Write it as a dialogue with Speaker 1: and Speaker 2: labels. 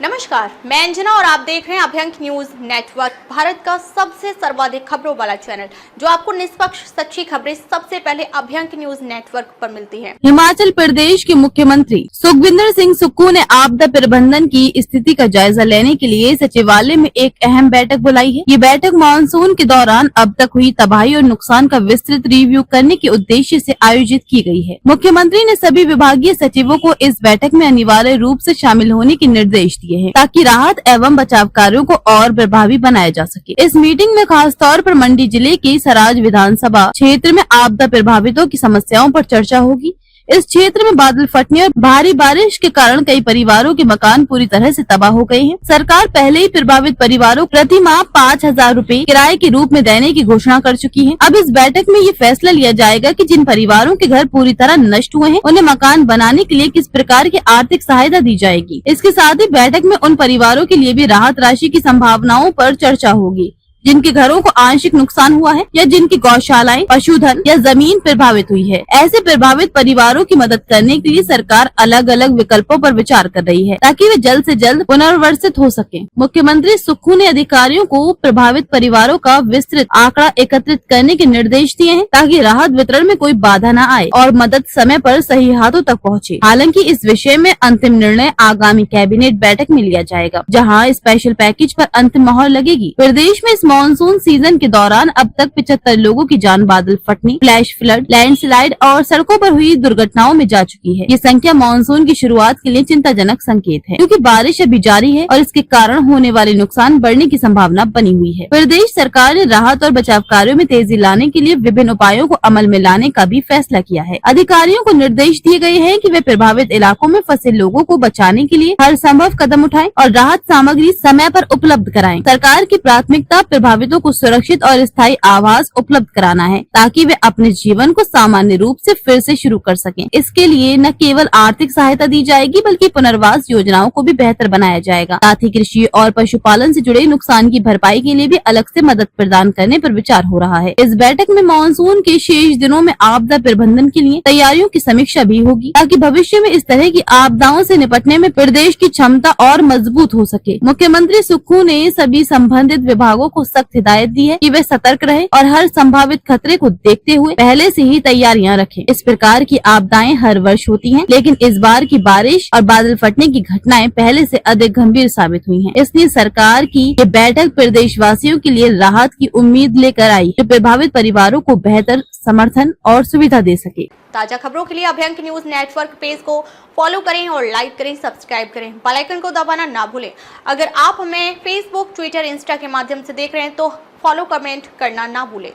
Speaker 1: नमस्कार, मैं अंजना और आप देख रहे हैं अभ्यंक न्यूज नेटवर्क, भारत का सबसे सर्वाधिक खबरों वाला चैनल, जो आपको निष्पक्ष सच्ची खबरें सबसे पहले अभ्यंक न्यूज नेटवर्क पर मिलती हैं।
Speaker 2: हिमाचल प्रदेश के मुख्यमंत्री सुखविंदर सिंह सुक्खू ने आपदा प्रबंधन की स्थिति का जायजा लेने के लिए सचिवालय में एक अहम बैठक बुलाई है। ये बैठक मानसून के दौरान अब तक हुई तबाही और नुकसान का विस्तृत रिव्यू करने के उद्देश्य से आयोजित की गई है। मुख्यमंत्री ने सभी विभागीय सचिवों को इस बैठक में अनिवार्य रूप से शामिल होने के निर्देश दिए हैं, ताकि राहत एवं बचाव कार्यों को और प्रभावी बनाया जा सके। इस मीटिंग में खास तौर पर मंडी जिले के सराज विधानसभा क्षेत्र में आपदा प्रभावितों की समस्याओं पर चर्चा होगी। इस क्षेत्र में बादल फटने और भारी बारिश के कारण कई परिवारों के मकान पूरी तरह से तबाह हो गए हैं। सरकार पहले ही प्रभावित परिवारों को प्रति माह 5,000 रूपए किराए के रूप में देने की घोषणा कर चुकी है। अब इस बैठक में ये फैसला लिया जाएगा कि जिन परिवारों के घर पूरी तरह नष्ट हुए हैं, उन्हें मकान बनाने के लिए किस प्रकार की आर्थिक सहायता दी जाएगी। इसके साथ ही बैठक में उन परिवारों के लिए भी राहत राशि की संभावनाओं पर चर्चा होगी, जिनके घरों को आंशिक नुकसान हुआ है या जिनकी गौशालाएं, पशुधन या जमीन प्रभावित हुई है। ऐसे प्रभावित परिवारों की मदद करने के लिए सरकार अलग अलग विकल्पों पर विचार कर रही है, ताकि वे जल्द से जल्द पुनर्वसित हो सकें। मुख्यमंत्री सुक्खू ने अधिकारियों को प्रभावित परिवारों का विस्तृत आंकड़ा एकत्रित करने के निर्देश दिए हैं, ताकि राहत वितरण में कोई बाधा न आए और मदद समय पर सही हाथों तक पहुँचे। हालांकि इस विषय में अंतिम निर्णय आगामी कैबिनेट बैठक में लिया जाएगा, जहाँ स्पेशल पैकेज पर अंतिम मोहर लगेगी। प्रदेश में मानसून सीजन के दौरान अब तक 75 लोगों की जान बादल फटने, फ्लैश फ्लड, लैंडस्लाइड और सड़कों पर हुई दुर्घटनाओं में जा चुकी है। ये संख्या मानसून की शुरुआत के लिए चिंताजनक संकेत है, क्योंकि बारिश अभी जारी है और इसके कारण होने वाले नुकसान बढ़ने की संभावना बनी हुई है। प्रदेश सरकार ने राहत और बचाव कार्यों में तेजी लाने के लिए विभिन्न उपायों को अमल में लाने का भी फैसला किया है। अधिकारियों को निर्देश दिए गए हैं कि वे प्रभावित इलाकों में फंसे लोगों को बचाने के लिए हर संभव कदम उठाएं और राहत सामग्री समय पर उपलब्ध कराएं। सरकार की प्राथमिकता प्रभावितों को सुरक्षित और स्थायी आवास उपलब्ध कराना है, ताकि वे अपने जीवन को सामान्य रूप से फिर से शुरू कर सकें। इसके लिए न केवल आर्थिक सहायता दी जाएगी, बल्कि पुनर्वास योजनाओं को भी बेहतर बनाया जाएगा। साथ ही कृषि और पशुपालन से जुड़े नुकसान की भरपाई के लिए भी अलग से मदद प्रदान करने पर विचार हो रहा है। इस बैठक में मानसून के शेष दिनों में आपदा प्रबंधन के लिए तैयारियों की समीक्षा भी होगी, ताकि भविष्य में इस तरह की आपदाओं से निपटने में प्रदेश की क्षमता और मजबूत हो सके। मुख्यमंत्री सुक्खू ने सभी संबंधित विभागों को सख्त हिदायत दी है कि वे सतर्क रहें और हर संभावित खतरे को देखते हुए पहले से ही तैयारियां रखें। इस प्रकार की आपदाएं हर वर्ष होती हैं, लेकिन इस बार की बारिश और बादल फटने की घटनाएं पहले से अधिक गंभीर साबित हुई हैं। इसलिए सरकार की ये बैठक प्रदेशवासियों के लिए राहत की उम्मीद लेकर आई, जो प्रभावित परिवारों को बेहतर समर्थन और सुविधा दे सके।
Speaker 1: ताजा खबरों के लिए अभ्यंक न्यूज नेटवर्क पेज को फॉलो करें और लाइक करें, सब्सक्राइब करें, बेल आइकन को दबाना ना भूलें। अगर आप हमें फेसबुक, ट्विटर, इंस्टा के माध्यम से देख रहे हैं तो फॉलो, कमेंट करना ना भूलें।